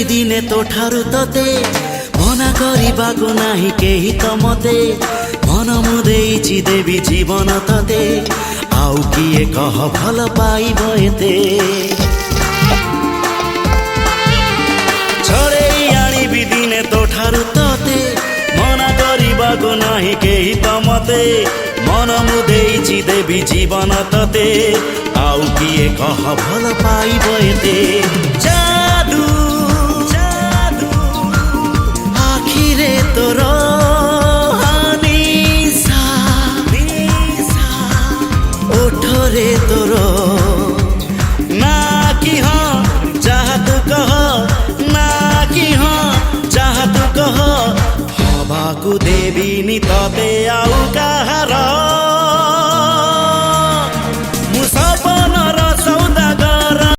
दिने तो ठारु तते मना करिबाको नाही केही त मते मन मुदेइछि देवी जीवन तते आउ किए कह भल पाइब एते छड़ेई आनिबि दिने तो ठारु तते मना करिबाको नाही केही त मते मन मुदेइछि देवी जीवन तते आउ किए कह भल पाइब एते जादू जादू आखिरे तोर निशा ओठरे तोर ना कि हाँ चाह तू कह ना कि हाँ चाह तू कह हवाकू देवी नि तते आउ कहार